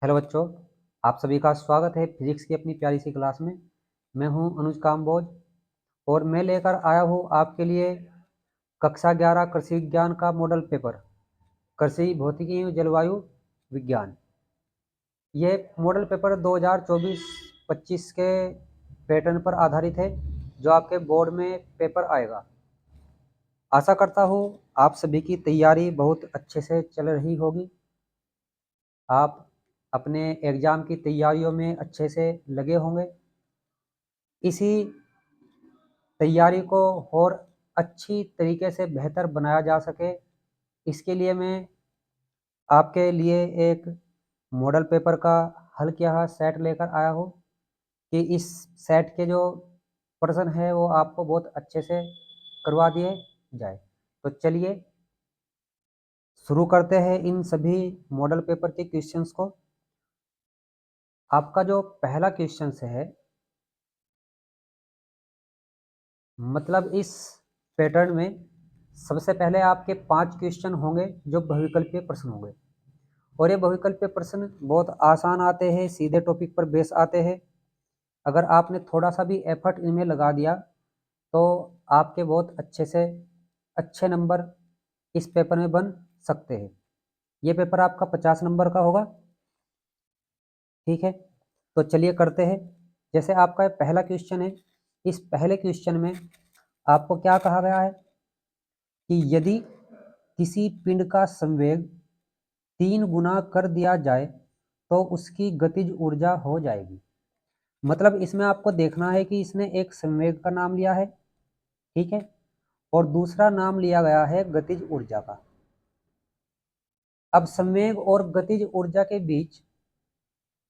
Hello बच्चों, आप सभी का स्वागत है फिजिक्स की अपनी प्यारी सी क्लास में। मैं हूं अनुज काम्बोज और मैं लेकर आया हूं आपके लिए कक्षा 11 कृषि विज्ञान का मॉडल पेपर, कृषि भौतिकी एवं जलवायु विज्ञान। ये मॉडल पेपर 2024-25 के पैटर्न पर आधारित है, जो आपके बोर्ड में पेपर आएगा। आशा करता हूँ आप सभी की तैयारी बहुत अच्छे से चल रही होगी। आप अपने एग्ज़ाम की तैयारियों में अच्छे से लगे होंगे। इसी तैयारी को और अच्छी तरीके से बेहतर बनाया जा सके, इसके लिए मैं आपके लिए एक मॉडल पेपर का हल किया हुआ सेट लेकर आया हूँ कि इस सेट के जो प्रश्न है वो आपको बहुत अच्छे से करवा दिए जाए। तो चलिए शुरू करते हैं इन सभी मॉडल पेपर के क्वेश्चंस को। आपका जो पहला क्वेश्चन है, मतलब इस पैटर्न में सबसे पहले आपके 5 क्वेश्चन होंगे जो बहुविकल्पीय प्रश्न होंगे, और ये बहुविकल्पीय प्रश्न बहुत आसान आते हैं, सीधे टॉपिक पर बेस आते हैं। अगर आपने थोड़ा सा भी एफर्ट इनमें लगा दिया तो आपके बहुत अच्छे से अच्छे नंबर इस पेपर में बन सकते हैं। ये पेपर आपका 50 नंबर का होगा, ठीक है। तो चलिए करते हैं। जैसे आपका पहला क्वेश्चन है, इस पहले क्वेश्चन में आपको क्या कहा गया है कि यदि किसी पिंड का संवेग 3 गुना कर दिया जाए तो उसकी गतिज ऊर्जा हो जाएगी। मतलब इसमें आपको देखना है कि इसने एक संवेग का नाम लिया है, ठीक है, और दूसरा नाम लिया गया है गतिज ऊर्जा का। अब संवेग और गतिज ऊर्जा के बीच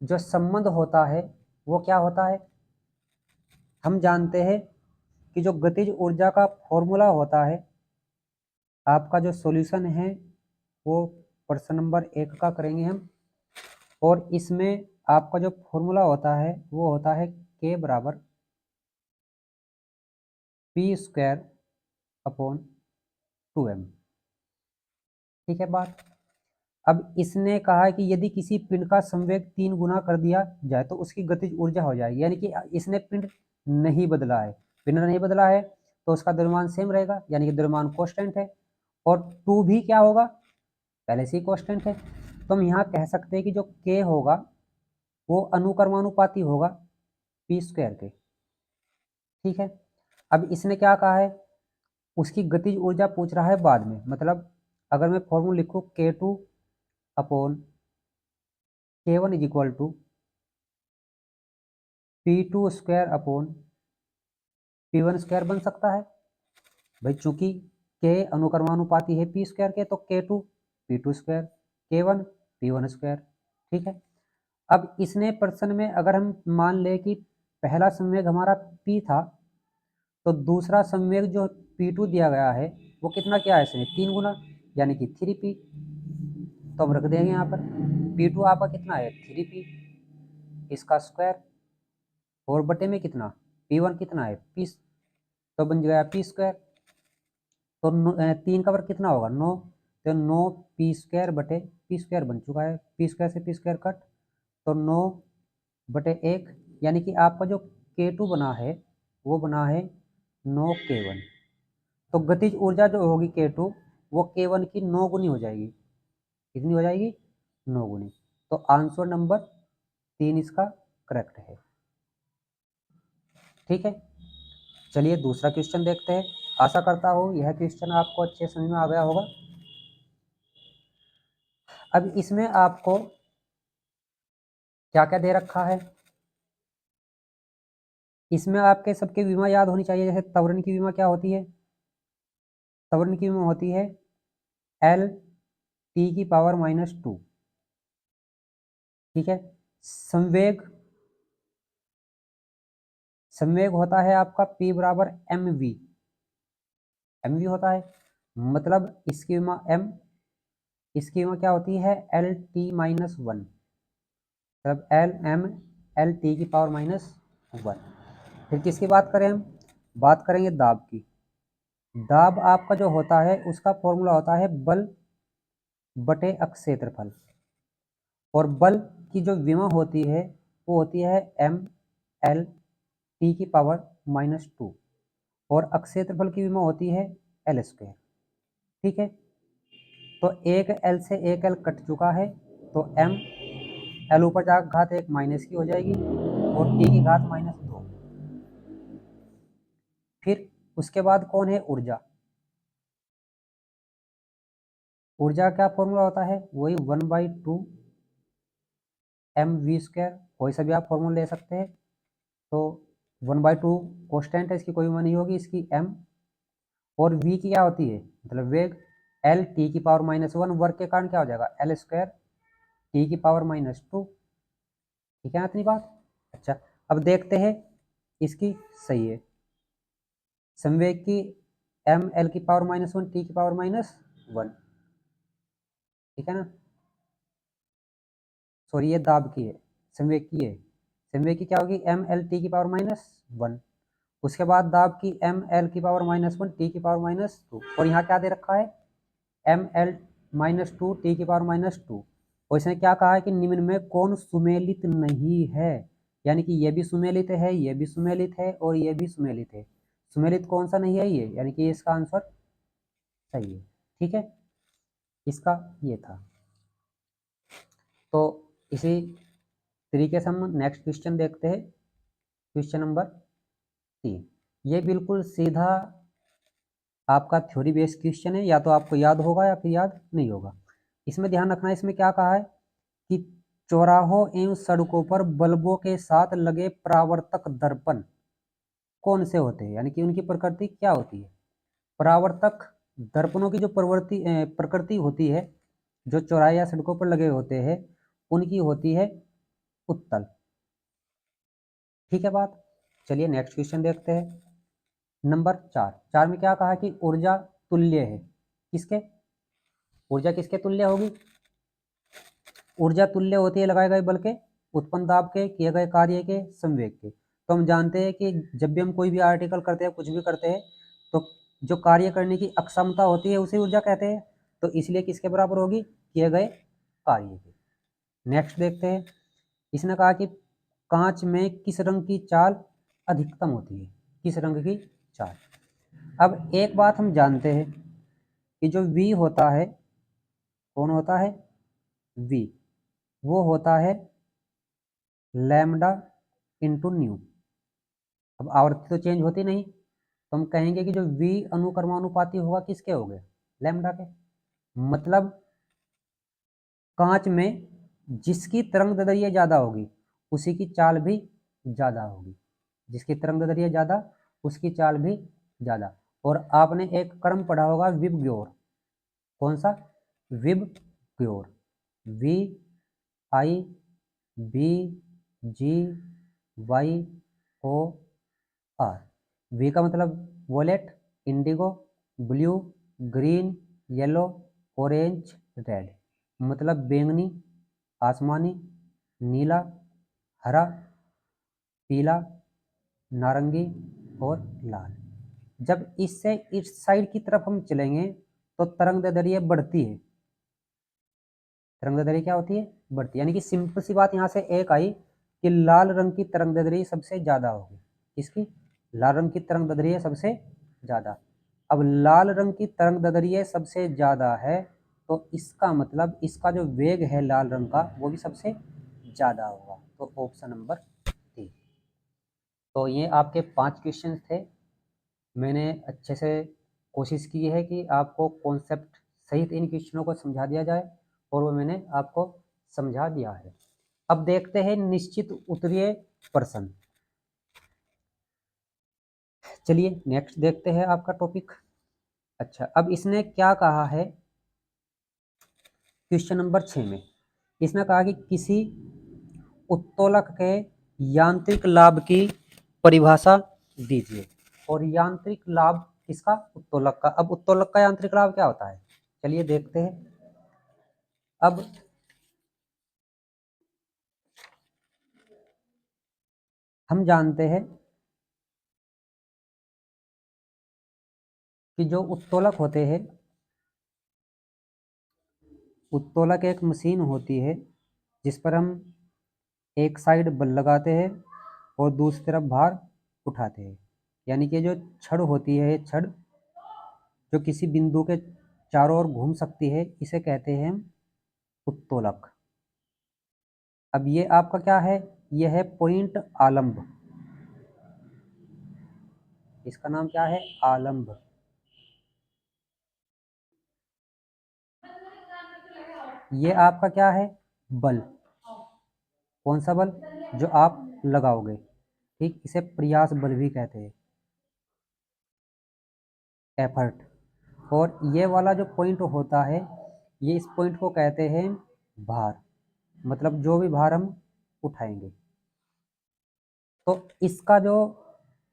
जो संबंध होता है वो क्या होता है? हम जानते हैं कि जो गतिज ऊर्जा का फॉर्मूला होता है, आपका जो सॉल्यूशन है वो प्रश्न नंबर 1 का करेंगे हम, और इसमें आपका जो फॉर्मूला होता है वो होता है K बराबर p² अपॉन 2m, ठीक है बात। अब इसने कहा है कि यदि किसी पिंड का संवेग 3 गुना कर दिया जाए तो उसकी गतिज ऊर्जा हो जाएगी, यानी कि इसने पिंड नहीं बदला है। पिंड नहीं बदला है तो उसका द्रव्यमान सेम रहेगा, यानी कि द्रव्यमान कांस्टेंट है, और 2 भी क्या होगा, पहले से ही कांस्टेंट है। तो हम यहाँ कह सकते हैं कि जो K होगा वो अनुक्रमानुपाती होगा p² के, ठीक है। अब इसने क्या कहा है, उसकी गतिज ऊर्जा पूछ रहा है बाद में। मतलब अगर मैं फॉर्मूला लिखूँ K2 upon K1 is equal to p² upon p1² बन सकता है भाई, चूंकि K अनुक्रमानुपाती है p² के, तो K2 p2², K1 p1², ठीक है। अब इसने प्रश्न में अगर हम मान ले कि पहला संवेग हमारा p था, तो दूसरा संवेग जो p2 दिया गया है वो कितना किया है इसने, 3 गुना, यानी कि 3p। तो हम रख देंगे यहाँ पर p2 आपका कितना है 3p, इसका स्क्वायर, और बटे में कितना p1 कितना है p, तो बन गया p²। तो 3 का वर्ग कितना होगा 9, तो 9p² बटे p² बन चुका है, p² से p² कट, तो 9/1, यानी कि आपका जो K2 बना है वो बना है 9K1। तो गतिज ऊर्जा जो होगी K2 वो K1 की 9 गुनी हो जाएगी। कितनी हो जाएगी, 9 गुनी। तो आंसर नंबर 3 इसका करेक्ट है, ठीक है। चलिए दूसरा क्वेश्चन देखते हैं। आशा करता हूँ यह क्वेश्चन आपको अच्छे समझ में आ गया होगा। अब इसमें आपको क्या क्या दे रखा है, इसमें आपके सबके विमा याद होनी चाहिए। जैसे त्वरण की विमा क्या होती है, त्वरण की विमा होती है L(T⁻²), ठीक है। संवेग, संवेग होता है आपका P बराबर mv, mv होता है, मतलब इसकी विमा m, इसकी विमा क्या होती है L(T⁻1), मतलब L(m)L(T⁻1). फिर किसकी बात करें हम, बात करेंगे दाब की। दाब आपका जो होता है उसका फॉर्मूला होता है बल बटे अक्ष क्षेत्रफल, और बल की जो विमा होती है वो होती है ml t की पावर -2 और अक्ष क्षेत्रफल की विमा होती है l²। ठीक है, तो एक l से एक l कट चुका है, तो m l ऊपर जा घात 1 माइनस की हो जाएगी और t की घात -2। फिर उसके बाद कौन है, ऊर्जा। ऊर्जा क्या फॉर्मूला होता है, वही 1/2 mv²। कोई सा भी आप फॉर्मूला ले सकते हैं। तो 1/2 कॉन्स्टेंट है, इसकी कोई विमा नहीं होगी, इसकी m। और v की क्या होती है, मतलब वेग, l t की पावर -1 वर्ग के कारण क्या हो जाएगा, l² t की पावर -2। ठीक है ना इतनी बात। अच्छा, अब देखते हैं इसकी सही है। संवेग की m l की पावर -1 t की पावर -1। ठीक है ना, सॉरी ये दाब की है, संवेग की है। संवेग की क्या होगी, m l t की पावर -1। उसके बाद दाब की m l की पावर -1 t की पावर -2। और यहाँ क्या दे रखा है, m l -2 t की पावर -2। और इसने क्या कहा है कि निम्न में कौन सुमेलित नहीं है, यानी कि ये भी सुमेलित है, ये भी सुमेलित है और ये भी सुमेलित है। सुमेलित कौन सा नहीं है ये, यानी कि इसका आंसर सही है। ठीक है, इसका ये था। तो इसी तरीके से हम नेक्स्ट क्वेश्चन देखते हैं, क्वेश्चन नंबर 3। ये बिल्कुल सीधा आपका थ्योरी बेस्ड क्वेश्चन है, या तो आपको याद होगा या फिर याद नहीं होगा। इसमें ध्यान रखना है, इसमें क्या कहा है कि चौराहों एवं सड़कों पर बल्बों के साथ लगे परावर्तक दर्पण कौन से होते हैं, यानी कि उनकी प्रकृति क्या होती है। परावर्तक दर्पणों की जो प्रकृति होती है, जो चौराहे या सड़कों पर लगे होते हैं, उनकी होती है उत्तल। ठीक है बात। चलिए नेक्स्ट क्वेश्चन देखते हैं, नंबर 4। 4 में क्या कहा कि ऊर्जा तुल्य है, किसके, ऊर्जा किसके तुल्य होगी, ऊर्जा तुल्य होती है लगाए गए बल के, उत्पन्न दाब के, किए गए कार्य के, संवेग के। तो हम जानते हैं कि जब भी हम कोई भी आर्टिकल करते हैं, कुछ भी करते हैं, तो जो कार्य करने की अक्षमता होती है उसे ऊर्जा कहते हैं। तो इसलिए किसके बराबर होगी, किए गए कार्य के। नेक्स्ट देखते हैं, इसने कहा कि कांच में किस रंग की चाल अधिकतम होती है, किस रंग की चाल। अब एक बात हम जानते हैं कि जो V होता है, कौन होता है, V, वो होता है लैम्डा इंटू न्यू। अब आवृत्ति तो चेंज होती नहीं, तो हम कहेंगे कि जो V अनुक्रमानुपाती होगा किसके हो गए, लैम्डा के। मतलब कांच में जिसकी तरंग दैर्ध्य ज्यादा होगी उसी की चाल भी ज्यादा होगी, जिसकी तरंग दैर्ध्य ज्यादा उसकी चाल भी ज्यादा। और आपने एक क्रम पढ़ा होगा विबग्योर, कौन सा, VIBGYOR, V I B G Y O R. V का मतलब violet, indigo, blue, green, yellow, orange, red. मतलब बैंगनी, आसमानी, नीला, हरा, पीला, नारंगी और लाल। जब इससे इस साइड की तरफ हम चलेंगे तो तरंग दैर्ध्य बढ़ती है, तरंग दैर्ध्य क्या होती है, बढ़ती है। यानी कि सिंपल सी बात यहाँ से एक आई कि लाल रंग की तरंग दैर्ध्य सबसे ज्यादा होगी, किसकी, लाल रंग की तरंग दैर्ध्य सबसे ज्यादा। अब लाल रंग की तरंग दैर्ध्य सबसे ज्यादा है, तो इसका मतलब इसका जो वेग है लाल रंग का वो भी सबसे ज्यादा होगा। तो ऑप्शन नंबर 3। तो ये आपके 5 क्वेश्चन थे। मैंने अच्छे से कोशिश की है कि आपको कॉन्सेप्ट सहित इन क्वेश्चनों को समझा दिया जाए, और वो मैंने आपको समझा दिया है। अब देखते हैं निश्चित उत्तरीय प्रश्न। चलिए नेक्स्ट देखते हैं आपका टॉपिक। अच्छा, अब इसने क्या कहा है क्वेश्चन नंबर 6 में, इसने कहा कि किसी उत्तोलक के यांत्रिक लाभ की परिभाषा दीजिए। और यांत्रिक लाभ किसका, उत्तोलक का। अब उत्तोलक का यांत्रिक लाभ क्या होता है, चलिए देखते हैं। अब हम जानते हैं कि जो उत्तोलक होते हैं, उत्तोलक एक मशीन होती है जिस पर हम एक साइड बल लगाते हैं और दूसरी तरफ भार उठाते हैं। यानी कि जो छड़ होती है, छड़ जो किसी बिंदु के चारों ओर घूम सकती है, इसे कहते हैं उत्तोलक। अब ये आपका क्या है, यह है पॉइंट आलंब। इसका नाम क्या है, आलंब। ये आपका क्या है, बल। कौन सा बल, जो आप लगाओगे, ठीक, इसे प्रयास बल भी कहते हैं, एफर्ट। और ये वाला जो पॉइंट होता है, ये इस पॉइंट को कहते हैं भार, मतलब जो भी भार हम उठाएंगे। तो इसका जो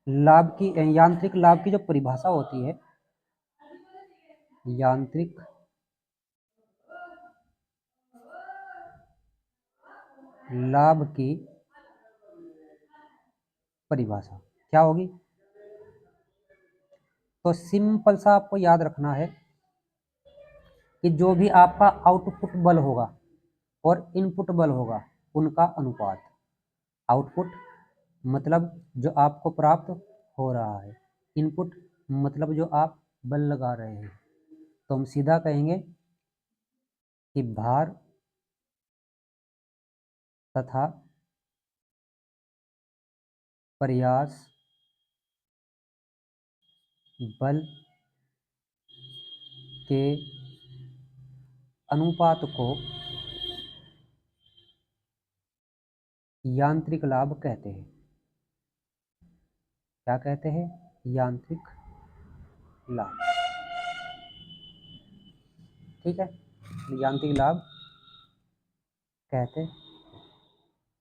लाभ की, यांत्रिक लाभ की जो परिभाषा होती है, यांत्रिक लाभ की परिभाषा क्या होगी, तो सिंपल सा आपको याद रखना है कि जो भी आपका आउटपुट बल होगा और इनपुट बल होगा, उनका अनुपात। आउटपुट मतलब जो आपको प्राप्त हो रहा है, इनपुट मतलब जो आप बल लगा रहे हैं। तो हम सीधा कहेंगे कि भार तथा प्रयास बल के अनुपात को यांत्रिक लाभ कहते हैं। क्या कहते हैं, यांत्रिक लाभ। ठीक है, यांत्रिक लाभ कहते हैं।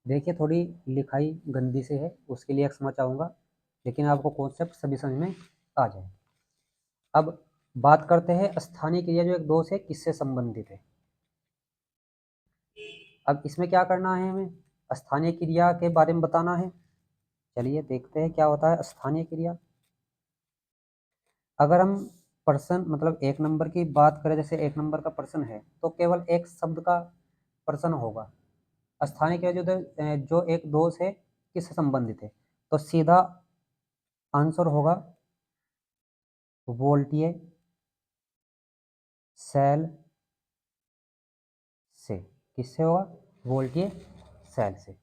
देखिए थोड़ी लिखाई गंदी से है, उसके लिए क्षमा चाहूँगा, लेकिन आपको कॉन्सेप्ट सभी समझ में आ जाए। अब बात करते हैं स्थानीय क्रिया जो एक दोष है किससे संबंधित है। अब इसमें क्या करना है, हमें स्थानीय क्रिया के बारे में बताना है। चलिए देखते हैं क्या होता है स्थानीय क्रिया। अगर हम पर्सन मतलब एक नंबर की बात करें, जैसे एक नंबर का पर्सन है तो केवल एक शब्द का पर्सन होगा। स्थानीय क्रिया जो एक दोष है किससे संबंधित है, तो सीधा आंसर होगा वोल्टीय सेल से। किससे होगा, वोल्टीय सेल से।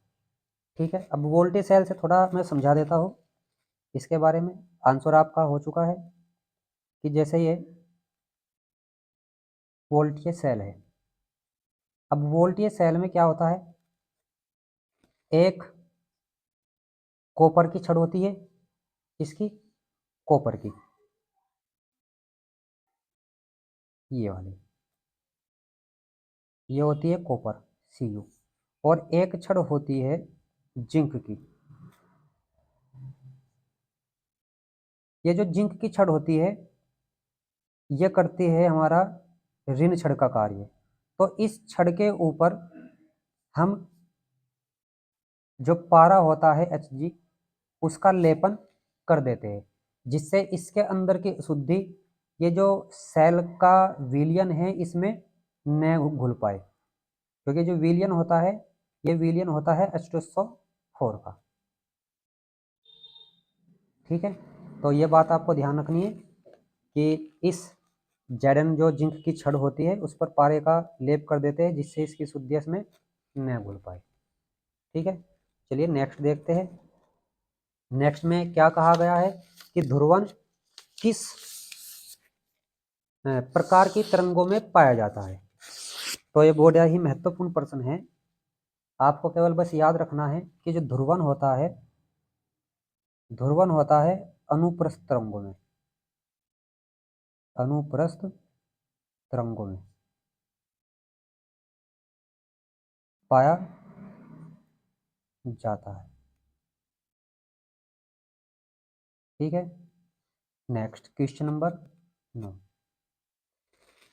ठीक है, अब वोल्टेज सेल से थोड़ा मैं समझा देता हूँ इसके बारे में। आंसर आपका हो चुका है कि जैसे ये वोल्टेज सेल है। अब वोल्टेज सेल में क्या होता है, एक कॉपर की छड़ होती है, इसकी कॉपर की, ये वाली, ये होती है कॉपर Cu। और एक छड़ होती है जिंक की। ये जो जिंक की छड़ होती है, ये करती है हमारा ऋण छड़ का कार्य। तो इस छड़ के ऊपर हम जो पारा होता है Hg, उसका लेपन कर देते हैं, जिससे इसके अंदर की शुद्धि, ये जो सेल का विलयन है इसमें न घुल पाए। क्योंकि जो विलयन होता है, ये विलयन होता है H2SO4 का। ठीक है, तो ये बात आपको ध्यान रखनी है कि इस Zn जो जिंक की छड़ होती है उस पर पारे का लेप कर देते हैं, जिससे इसकी शुद्धि इसमें न घुल पाए। ठीक है, चलिए नेक्स्ट देखते हैं। नेक्स्ट में क्या कहा गया है कि ध्रुवन किस प्रकार की तरंगों में पाया जाता है। तो ये बहुत ही महत्वपूर्ण प्रश्न है। आपको केवल बस याद रखना है कि जो ध्रुवन होता है अनुप्रस्थ तरंगों में, अनुप्रस्थ तरंगों में पाया जाता है। ठीक है, नेक्स्ट क्वेश्चन नंबर 9।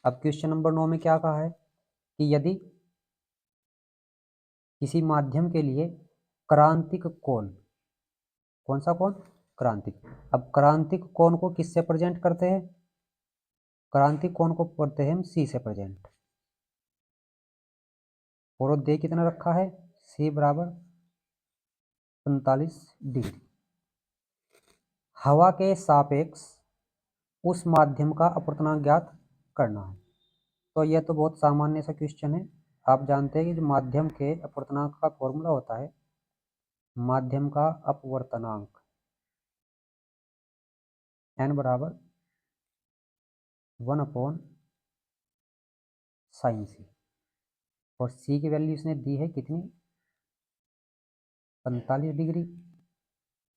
अब क्वेश्चन नंबर 9 में क्या कहा है कि यदि किसी माध्यम के लिए क्रांतिक कोण, कौन सा कोण, क्रांतिक। अब क्रांतिक कोण को किससे प्रेजेंट करते हैं, क्रांतिक कोण को करते हैं हम C से प्रेजेंट। और दे कितना रखा है, C बराबर 45 डिग्री। हवा के सापेक्ष उस माध्यम का अपवर्तनांक ज्ञात करना है। तो यह तो बहुत सामान्य सा क्वेश्चन है। आप जानते हैं कि जो माध्यम के अपवर्तनांक का फॉर्मूला होता है, माध्यम का अपवर्तनांक n बराबर 1/sin c, और c की वैल्यू इसने दी है कितनी, 45 डिग्री।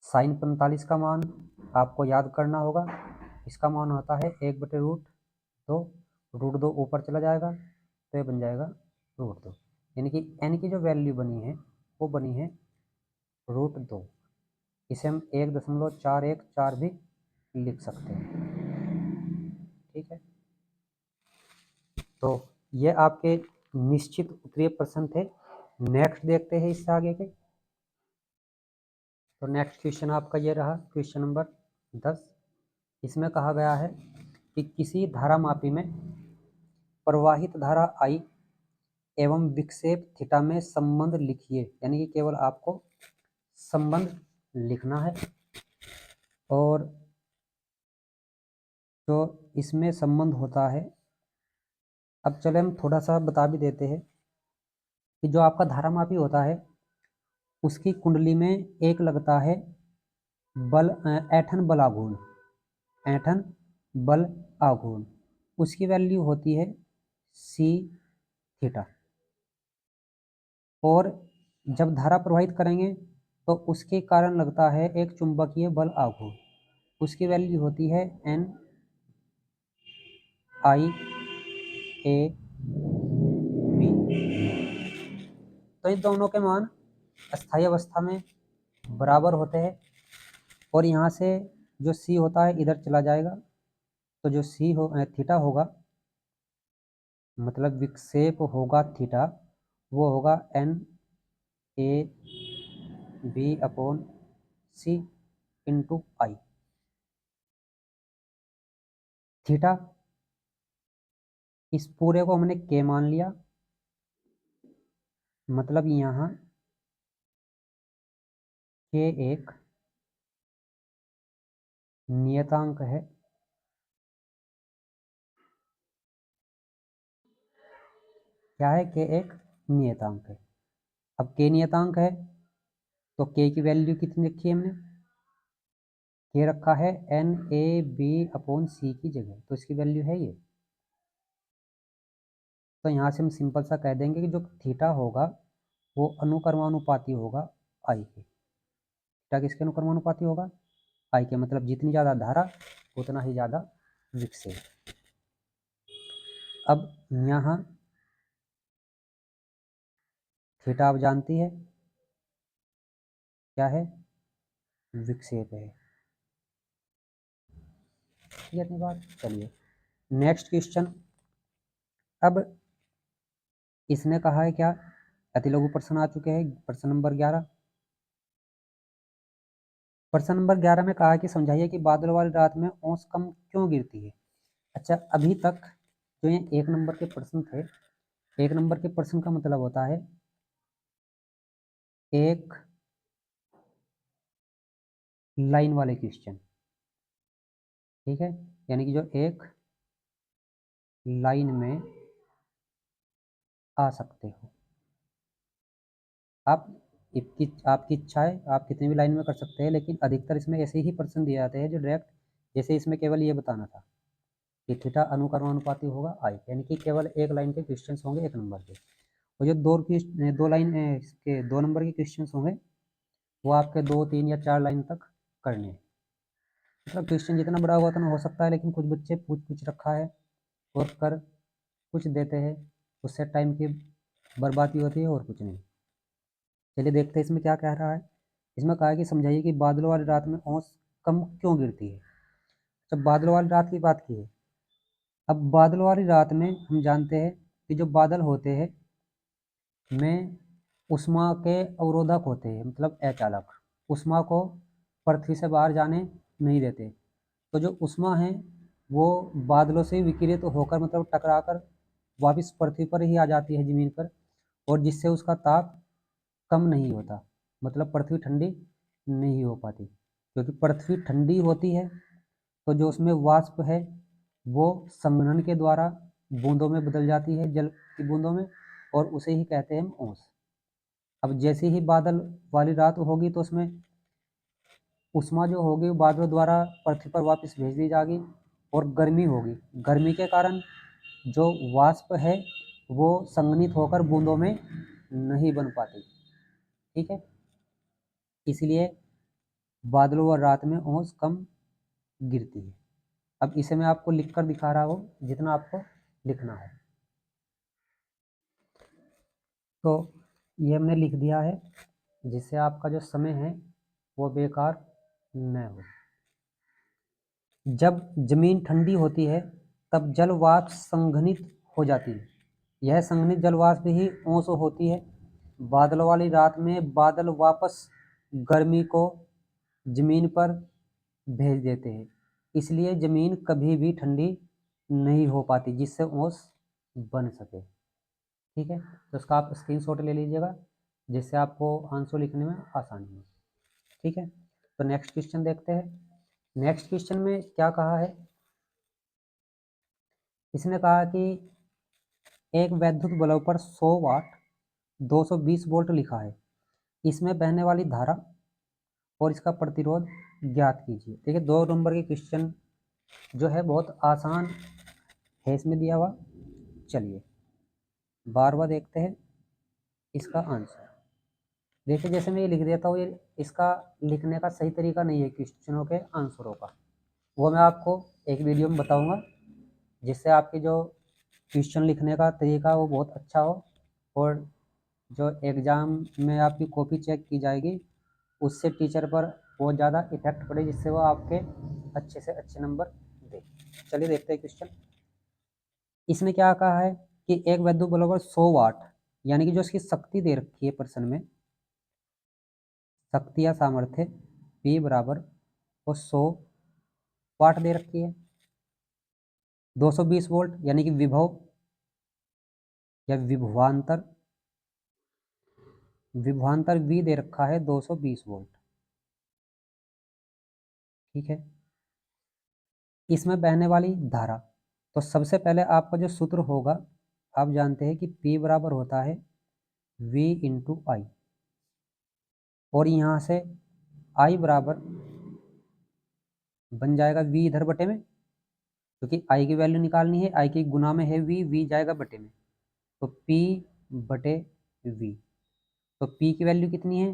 साइन 45 का मान आपको याद करना होगा, इसका मान होता है 1/√2। √2 ऊपर चला जाएगा तो ये बन जाएगा √2, यानी कि n की जो वैल्यू बनी है वो बनी है √2। इसे हम 1.414 भी लिख सकते हैं। ठीक है, तो ये आपके निश्चित उत्तरीय प्रश्न थे। नेक्स्ट देखते हैं इससे आगे के। तो नेक्स्ट क्वेश्चन आपका ये रहा, क्वेश्चन नंबर 10। इसमें कहा गया है कि किसी धारामापी में प्रवाहित धारा I एवं विक्षेप थीटा में संबंध लिखिए, यानी कि केवल आपको संबंध लिखना है। और जो इसमें संबंध होता है, अब चले हम थोड़ा सा बता भी देते हैं कि जो आपका धारामापी होता है उसकी कुंडली में एक लगता है बल, ऐंठन बल आघूर्ण, ऐंठन बल आघूर्ण, उसकी वैल्यू होती है c थीटा। और जब धारा प्रवाहित करेंगे तो उसके कारण लगता है एक चुंबकीय बल आघूर्ण, उसकी वैल्यू होती है n i a b। तो इन दोनों के मान अस्थायी अवस्था में बराबर होते हैं, और यहाँ से जो c होता है इधर चला जाएगा, तो जो थीटा होगा, मतलब विक्षेप होगा थीटा, वो होगा n a b/c into I. Theta इस पूरे को हमने k मान लिया, मतलब यहाँ k एक नियतांक है। क्या है? k एक नियतांक है। अब k नियतांक है तो k की वैल्यू कितनी रखी है हमने? k रखा है NaB/c की जगह, तो इसकी वैल्यू है ये। तो यहाँ से हम सिंपल सा कह देंगे कि जो थीटा होगा वो अनुक्रमानुपाती होगा आई के। थीटा किसके अनुक्रमानुपाती होगा? आई के, मतलब जितनी ज़्यादा धारा उतना ही ज़्यादा विक्षेप। अब यहाँ थीटा आप जानती है क्या है? विक्षेप है। ठीक है, इतनी बात। चलिए नेक्स्ट क्वेश्चन। अब इसने कहा है क्या? अति लघु प्रश्न आ चुके हैं, प्रश्न नंबर 11। प्रश्न नंबर 11 में कहा है कि समझाइए कि बादल वाली रात में औंस कम क्यों गिरती है। अच्छा, अभी तक जो ये 1 नंबर के प्रश्न थे, 1 नंबर के प्रश्न का मतलब होता है एक लाइन वाले क्वेश्चन। ठीक है, यानी कि जो एक लाइन में आ सकते हो आप। आपकी इच्छा है, आप कितनी भी लाइन में कर सकते हैं, लेकिन अधिकतर इसमें ऐसे ही प्रश्न दिए जाते हैं जो डायरेक्ट, जैसे इसमें केवल ये बताना था कि थीटा अनुक्रमानुपाती होगा आई, यानी कि केवल एक लाइन के क्वेश्चन होंगे 1 नंबर के। और जो दो लाइन के 2 नंबर के क्वेश्चन होंगे वो आपके 2, 3 या 4 लाइन तक करने हैं। मतलब क्वेश्चन जितना बड़ा होगा उतना हो सकता है, लेकिन कुछ बच्चे पूछ रखा है और कर कुछ देते हैं, उससे टाइम की बर्बादी होती है और कुछ नहीं। चलिए देखते हैं इसमें क्या कह रहा है। इसमें कहा है कि समझाइए कि बादलों वाली रात में औंस कम क्यों गिरती है। जब बादलों वाली रात की बात की है, अब बादलों वाली रात में हम जानते हैं कि जो बादल होते हैं में उष्मा के अवरोधक होते हैं, मतलब अचालक, उष्मा को पृथ्वी से बाहर जाने नहीं देते। तो जो उष्मा है वो बादलों से विकिरित होकर, मतलब टकराकर वापस पृथ्वी पर ही आ जाती है, ज़मीन पर, और जिससे उसका ताप कम नहीं होता, मतलब पृथ्वी ठंडी नहीं हो पाती, क्योंकि पृथ्वी ठंडी होती है तो जो उसमें वाष्प है वो संघनन के द्वारा बूंदों में बदल जाती है, जल की बूंदों में, और उसे ही कहते हैं हम ओस। अब जैसे ही बादल वाली रात होगी तो उसमें उष्मा जो होगी वो बादलों द्वारा पृथ्वी पर वापस भेज दी जाएगी, और गर्मी होगी। गर्मी के कारण जो वाष्प है वो संघनित होकर बूंदों में नहीं बन पाती। ठीक है, इसलिए बादलों व रात में ओस कम गिरती है। अब इसे मैं आपको लिख कर दिखा रहा हूँ, जितना आपको लिखना है। तो ये हमने लिख दिया है, जिससे आपका जो समय है वो बेकार न हो। जब जमीन ठंडी होती है तब जल वाष्प संघनित हो जाती है। यह संघनित जल वाष्प ही ओस होती है। बादलों वाली रात में बादल वापस गर्मी को जमीन पर भेज देते हैं, इसलिए जमीन कभी भी ठंडी नहीं हो पाती जिससे ओस बन सके। ठीक है, तो इसका आप स्क्रीनशॉट ले लीजिएगा, जिससे आपको आंसर लिखने में आसानी हो। ठीक है, तो नेक्स्ट क्वेश्चन देखते हैं। नेक्स्ट क्वेश्चन में क्या कहा है, इसने कहा कि एक वैद्युत बल्ब पर 100 वाट 220 वोल्ट लिखा है, इसमें बहने वाली धारा और इसका प्रतिरोध ज्ञात कीजिए। देखिए 2 नंबर के क्वेश्चन जो है बहुत आसान है इसमें दिया हुआ। चलिए बार बार देखते हैं इसका आंसर। देखिए जैसे मैं ये लिख देता हूँ, ये इसका लिखने का सही तरीका नहीं है क्वेश्चनों के आंसरों का, वो मैं आपको एक वीडियो में बताऊंगा, जिससे आपकी जो क्वेश्चन लिखने का तरीका वो बहुत अच्छा हो, और जो एग्ज़ाम में आपकी कॉपी चेक की जाएगी उससे टीचर पर बहुत ज़्यादा इफेक्ट पड़े, जिससे वो आपके अच्छे से अच्छे नंबर दे। चलिए देखते हैं क्वेश्चन। इसमें क्या कहा है कि एक विद्युत बल्ब पर 100 वाट, यानी कि जो इसकी शक्ति दे रखी है प्रश्न में, शक्ति या सामर्थ्य P बराबर वो 100 वाट दे रखी है। 220 वोल्ट यानी कि विभव या विभवांतर, विभवांतर V दे रखा है 220 वोल्ट। ठीक है, इसमें बहने वाली धारा, तो सबसे पहले आपका जो सूत्र होगा, आप जानते हैं कि P बराबर होता है V इंटू आई, और यहाँ से I बराबर बन जाएगा V इधर बटे में, क्योंकि I की वैल्यू निकालनी है, I की गुना में है V जाएगा बटे में, तो P बटे V। तो P की वैल्यू कितनी है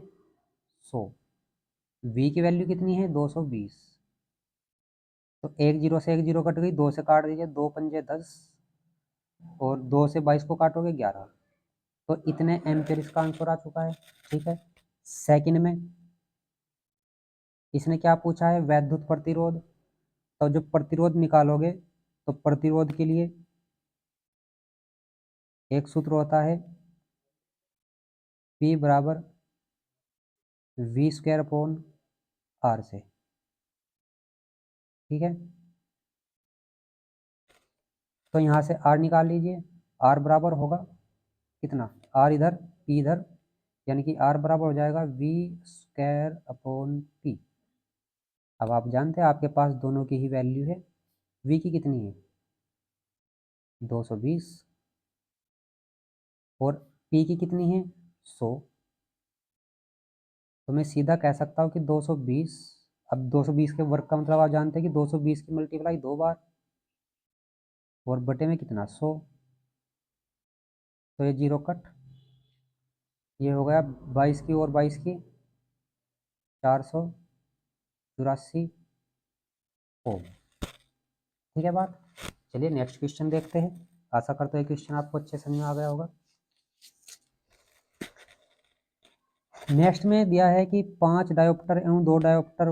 100, V की वैल्यू कितनी है 220। तो एक जीरो से एक जीरो कट गई, 2 से काट दीजिए, 2 पंजे 10, और 2 से 22 को काटोगे 11, तो इतने एम्पियर इसका आंसर आ चुका है। ठीक है, सेकंड में इसने क्या पूछा है, वैद्युत प्रतिरोध। तो जब प्रतिरोध निकालोगे तो प्रतिरोध के लिए एक सूत्र होता है P बराबर V² अपॉन R से। ठीक है, तो यहाँ से R निकाल लीजिए, R बराबर होगा कितना, R इधर P इधर, यानी कि R बराबर हो जाएगा V² अपॉन P। अब आप जानते हैं आपके पास दोनों की ही वैल्यू है, V की कितनी है 220, और P की कितनी है 100। तो मैं सीधा कह सकता हूँ कि 220, अब 220 के वर्ग का मतलब आप जानते हैं कि 220 की मल्टीप्लाई 2 बार, और बटे में कितना 100, तो ये जीरो कट, ये हो गया 22 की और 22 की 484 ओम। ठीक है बात। चलिए नेक्स्ट क्वेश्चन देखते हैं, आशा करते हैं क्वेश्चन आपको अच्छे समझ में आ गया होगा। नेक्स्ट में दिया है कि 5 डायोप्टर एवं 2 डायोप्टर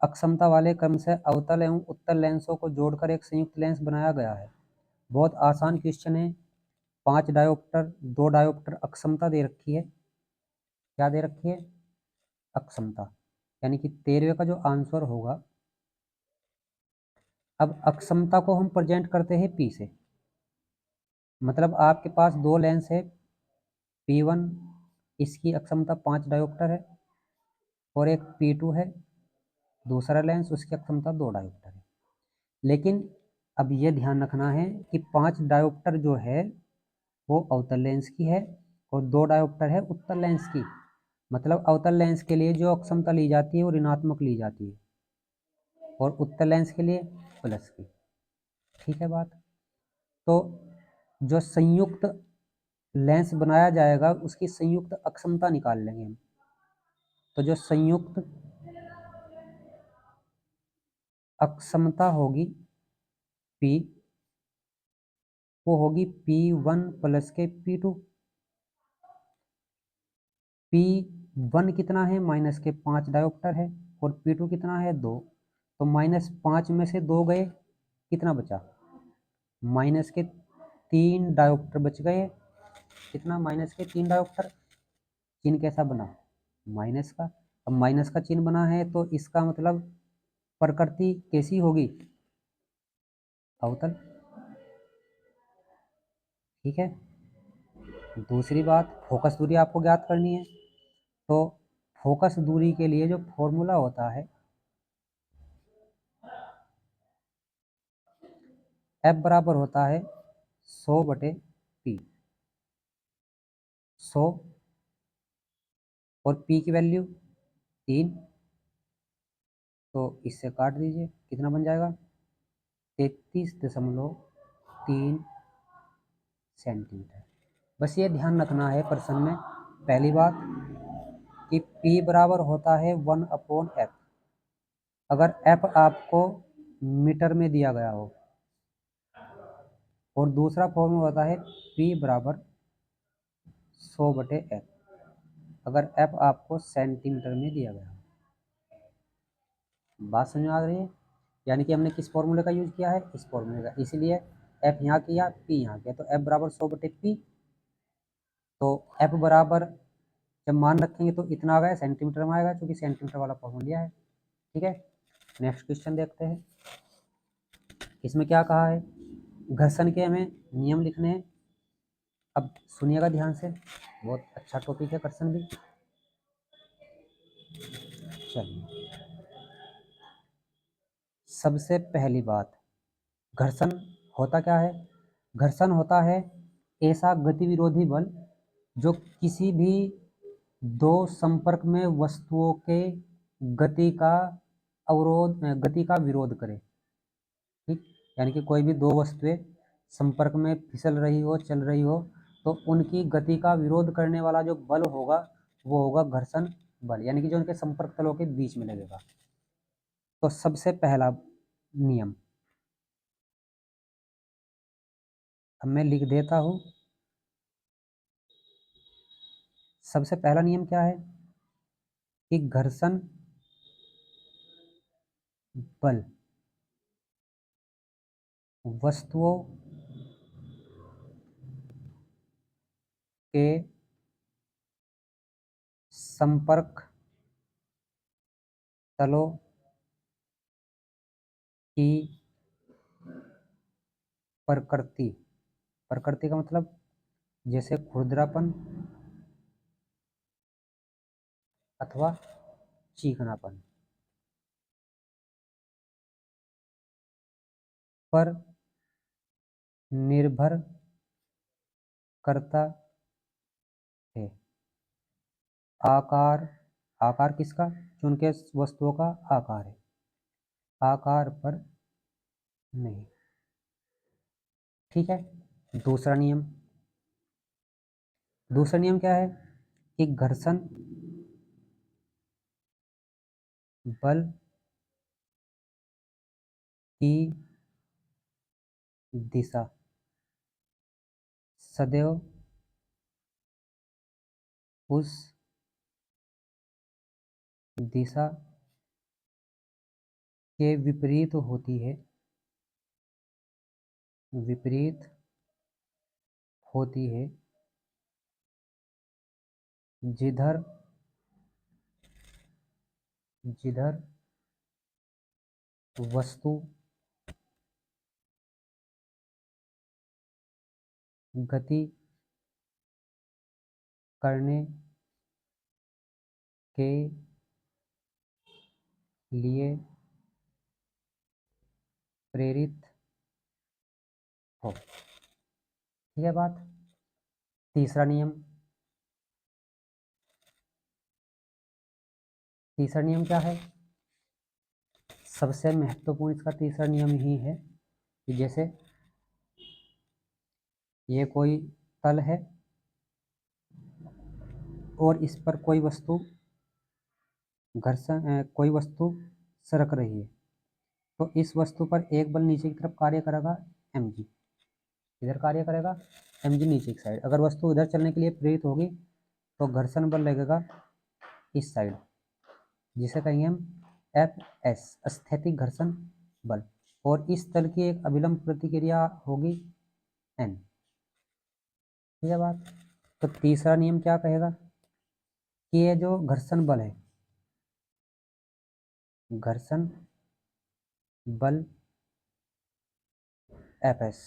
अक्षमता वाले क्रम से अवतल एवं उत्तल लेंसों को जोड़कर एक संयुक्त लेंस बनाया गया है। बहुत आसान क्वेश्चन है। 5 डायोप्टर 2 डायोप्टर अक्षमता दे रखी है, क्या दे रखी है अक्षमता, यानी कि 13वें का जो आंसर होगा। अब अक्षमता को हम प्रेजेंट करते हैं P से, मतलब आपके पास 2 लेंस है P1, इसकी अक्षमता 5 डायोप्टर है, और एक P2 है दूसरा लेंस, उसकी अक्षमता 2 डायोप्टर है। लेकिन अब ये ध्यान रखना है कि 5 डायोप्टर जो है वो अवतल लेंस की है और 2 डायोप्टर है उत्तल लेंस की। मतलब अवतल लेंस के लिए जो अक्षमता ली जाती है वो ऋणात्मक ली जाती है और उत्तल लेंस के लिए प्लस की। ठीक है बात। तो जो संयुक्त लेंस बनाया जाएगा उसकी संयुक्त अक्षमता निकाल लेंगे हम। तो जो संयुक्त अक्षमता होगी P, वो होगी P1 प्लस के P2। P1 कितना है, माइनस के 5 डायोप्टर है और P2 कितना है 2। तो -5 में से 2 गए, कितना बचा, माइनस के 3 डायोप्टर बच गए। कितना, माइनस के 3 डायोप्टर। चिन्ह कैसा बना, माइनस का। अब माइनस का चिन्ह बना है तो इसका मतलब प्रकृति कैसी होगी, अवतल। ठीक है। दूसरी बात, फोकस दूरी आपको ज्ञात करनी है। तो फोकस दूरी के लिए जो फॉर्मूला होता है, F बराबर होता है 100/P। 100 और P की वैल्यू 3, तो इससे काट दीजिए, कितना बन जाएगा, 33.3 सेंटीमीटर। बस ये ध्यान रखना है प्रश्न में, पहली बात कि P बराबर होता है 1/F। अगर F आपको मीटर में दिया गया हो, और दूसरा फॉर्मूला होता है P बराबर 100/F, अगर F आपको सेंटीमीटर में दिया गया हो। बात समझ में आ रही है। यानी कि हमने किस फॉर्मूले का यूज किया है, इस फॉर्मूले का, इसीलिए F यहाँ किया, P यहाँ किया। तो F बराबर 100/P। तो F बराबर जब मान रखेंगे तो इतना आ गया, सेंटीमीटर में आएगा क्योंकि सेंटीमीटर वाला फॉर्मूला लिया है। ठीक है। नेक्स्ट क्वेश्चन देखते हैं। इसमें क्या कहा है, घर्षण के हमें नियम लिखने हैं। अब सुनिएगा ध्यान से, बहुत अच्छा टॉपिक है घर्षण भी। चलिए, सबसे पहली बात, घर्षण होता क्या है। घर्षण होता है ऐसा गति विरोधी बल जो किसी भी दो संपर्क में वस्तुओं के गति का गति का विरोध करे। ठीक, यानी कि कोई भी दो वस्तुएं संपर्क में फिसल रही हो, चल रही हो, तो उनकी गति का विरोध करने वाला जो बल होगा वो होगा घर्षण बल, यानी कि जो उनके संपर्क तलों के बीच में लगेगा। तो सबसे पहला नियम अब मैं लिख देता हूं। सबसे पहला नियम क्या है कि घर्षण बल वस्तुओं के संपर्क तलों की प्रकृति, प्रकृति का मतलब जैसे खुरदरापन अथवा चिकनापन पर निर्भर करता है। आकार, आकार किसका, जो उनके वस्तुओं का आकार है, आकार पर नहीं। ठीक है। दूसरा नियम, दूसरा नियम क्या है कि घर्षण बल की दिशा सदैव उस दिशा के विपरीत होती है, विपरीत होती है, जिधर जिधर वस्तु गति करने के लिए प्रेरित हो। ठीक है बात। तीसरा नियम क्या है? सबसे महत्वपूर्ण इसका तीसरा नियम ही है कि जैसे ये कोई तल है और इस पर कोई वस्तु कोई वस्तु सरक रही है, तो इस वस्तु पर एक बल नीचे की तरफ कार्य करेगा mg, इधर कार्य करेगा mg नीचे की साइड। अगर वस्तु इधर चलने के लिए प्रेरित होगी तो घर्षण बल लगेगा इस साइड, जिसे कहेंगे हम Fs, स्थैतिक घर्षण बल। और इस तल की एक अभिलंब प्रतिक्रिया होगी n। ठीक है बात। तो तीसरा नियम क्या कहेगा कि ये जो घर्षण बल है, घर्षण बल Fs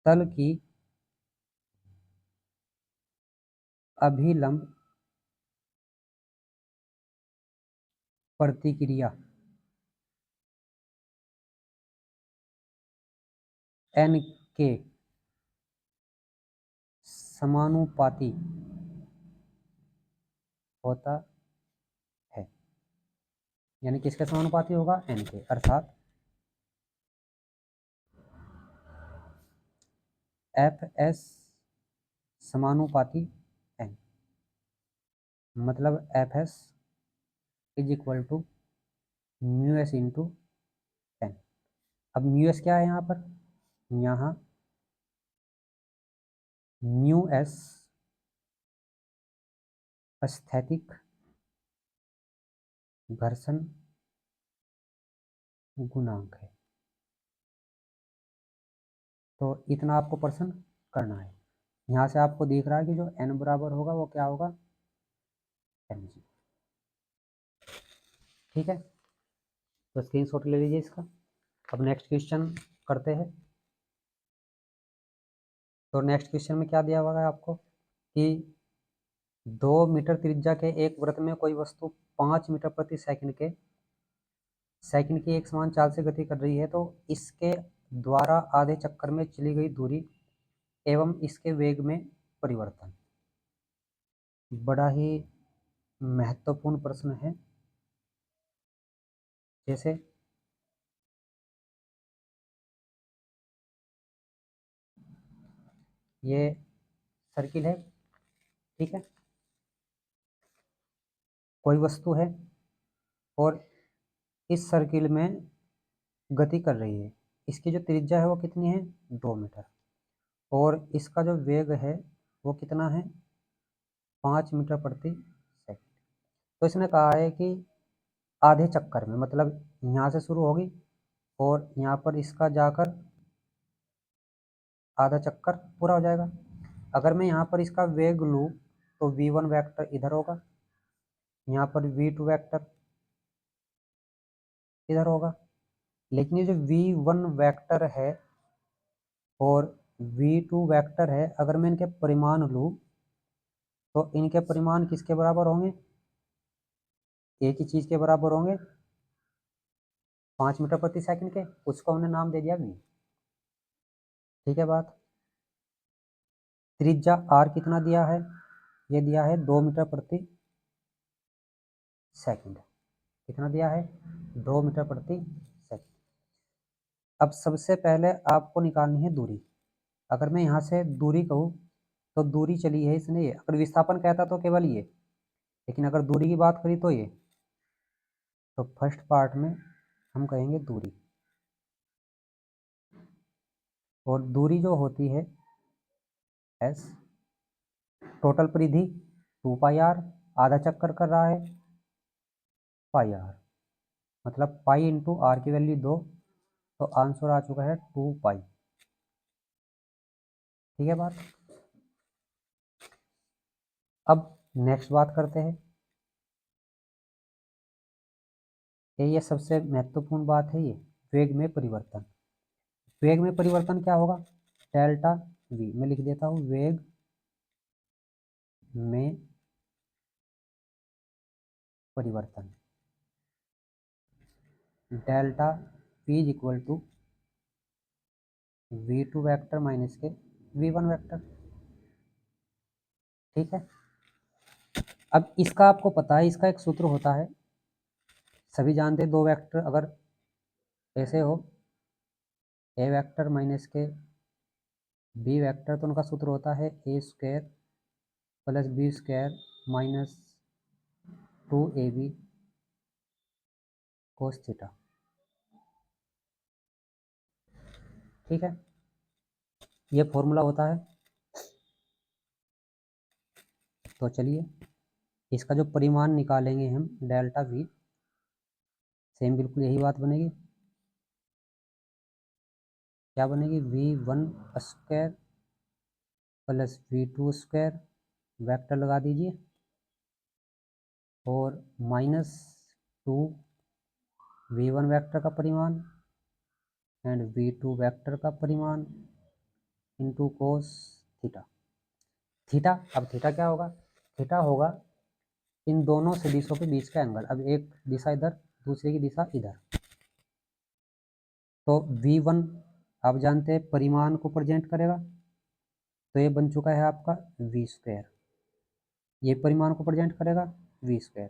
तल की अभिलंब प्रतिक्रिया n के समानुपाती होता है। यानी किसके समानुपाती होगा? n के। अर्थात Fs समानुपाती n, मतलब Fs is equal to mu S into N. अब म्यू एस क्या है यहाँ पर? यहाँ म्यू एस स्थैतिक घर्षण गुणांक है। तो इतना आपको प्रश्न करना है। यहाँ से आपको दिख रहा है कि जो n बराबर होगा वो क्या होगा? mg। ठीक है, तो स्क्रीनशॉट ले लीजिए इसका। अब नेक्स्ट क्वेश्चन करते हैं। तो नेक्स्ट क्वेश्चन में क्या दिया हुआ है आपको कि 2 मीटर त्रिज्या के एक वृत्त में कोई वस्तु 5 मीटर प्रति सेकंड की एक समान चाल से गति कर रही है, तो इसके द्वारा आधे चक्कर में चली गई दूरी एवं इसके वेग में परिवर्तन। बड़ा ही महत्वपूर्ण प्रश्न है। जैसे ये सर्किल है, ठीक है, कोई वस्तु है और इस सर्किल में गति कर रही है। इसकी जो त्रिज्या है वो कितनी है? 2 मीटर। और इसका जो वेग है वो कितना है? 5 मीटर प्रति सेकंड। तो इसने कहा है कि आधे चक्कर में, मतलब यहाँ से शुरू होगी और यहाँ पर इसका जाकर आधा चक्कर पूरा हो जाएगा। अगर मैं यहाँ पर इसका वेग लूँ तो v1 वेक्टर इधर होगा, यहाँ पर v2 वेक्टर इधर होगा। लेकिन ये जो v1 वेक्टर है और v2 वेक्टर है, अगर मैं इनके परिमाण लूँ तो इनके परिमाण किसके बराबर होंगे? एक ही चीज़ के बराबर होंगे, 5 मीटर प्रति सेकंड के। उसको हमने नाम दे दिया v। ठीक है बात। त्रिज्या r कितना दिया है? ये दिया है 2 मीटर प्रति सेकंड। कितना दिया है? 2 मीटर प्रति सेकंड। अब सबसे पहले आपको निकालनी है दूरी। अगर मैं यहाँ से दूरी कहूँ तो दूरी चली है इसने ये। अगर विस्थापन कहता तो केवल ये, लेकिन अगर दूरी की बात करी तो ये। तो फर्स्ट पार्ट में हम कहेंगे दूरी, और दूरी जो होती है s, टोटल परिधि 2 पाई r, आधा चक्कर कर रहा है पाई r, मतलब पाई इंटू आर की वैल्यू 2, तो आंसर आ चुका है 2 पाई। ठीक है बात। अब नेक्स्ट बात करते हैं। ये सबसे महत्वपूर्ण बात है, ये वेग में परिवर्तन। वेग में परिवर्तन क्या होगा? Delta v। मैं लिख देता हूँ वेग में परिवर्तन delta P is equal to v2 vector minus के v1 वेक्टर। ठीक है, अब इसका आपको पता है, इसका एक सूत्र होता है, सभी जानते हैं, दो वेक्टर अगर ऐसे हो ए वेक्टर माइनस के बी वेक्टर, तो उनका सूत्र होता है A square plus B square minus 2ab cos theta. ठीक है, ये फॉर्मूला होता है। तो चलिए इसका जो परिमाण निकालेंगे हम डेल्टा वी, सेम बिल्कुल यही बात बनेगी। क्या बनेगी? v1 square plus v2 square, vector लगा दीजिए, और माइनस 2 v1 वेक्टर का परिमाण एंड v2 वेक्टर का परिमाण इंटू कोस थीटा। थीटा, अब थीटा क्या होगा? थीटा होगा इन दोनों सदिशों के बीच का एंगल। अब एक दिशा इधर, दूसरे की दिशा इधर, तो v1 आप जानते हैं परिमाण को प्रेजेंट करेगा, तो ये बन चुका है आपका v स्क्वायर। ये परिमाण को प्रेजेंट करेगा v स्क्वायर।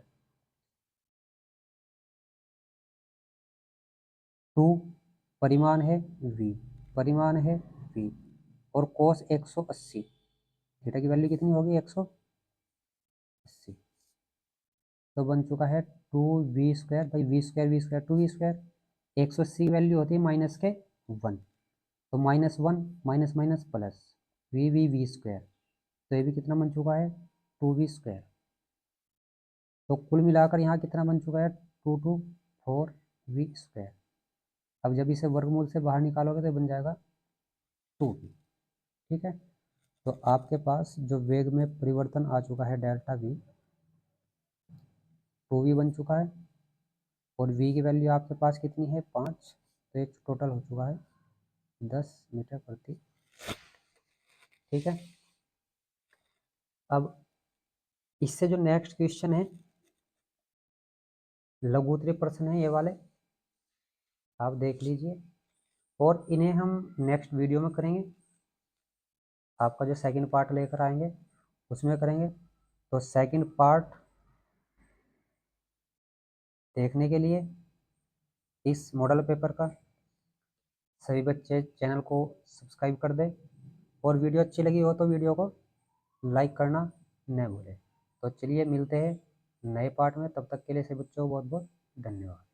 2 परिमाण है v, परिमाण है v, और कोस 180, थीटा की वैल्यू कितनी होगी? 180। तो बन चुका है 2v स्क्वायर भाई v square, v square 2v square, 180 की वैल्यू होती है माइनस के 1, तो minus 1 minus minus plus v square, तो ये भी कितना बन चुका है? 2v square. तो कुल मिलाकर यहाँ कितना बन चुका है? 4v square. अब जब इसे वर्गमूल से बाहर निकालोगे तो बन जाएगा 2v। ठीक है, तो आपके पास जो वेग में परिवर्तन आ चुका है डेल्टा v, 2v बन चुका है, और v की वैल्यू आपके पास कितनी है? 5, तो एक टोटल हो चुका है 10 मीटर प्रति। ठीक है, अब इससे जो नेक्स्ट क्वेश्चन है, लघु उत्तरीय प्रश्न है ये वाले, आप देख लीजिए, और इन्हें हम नेक्स्ट वीडियो में करेंगे। आपका जो सेकंड पार्ट लेकर आएंगे उसमें करेंगे। तो सेकंड पार्ट देखने के लिए इस मॉडल पेपर का सभी बच्चे चैनल को सब्सक्राइब कर दें, और वीडियो अच्छी लगी हो तो वीडियो को लाइक करना न भूलें। तो चलिए मिलते हैं नए पार्ट में, तब तक के लिए सभी बच्चों को बहुत बहुत धन्यवाद।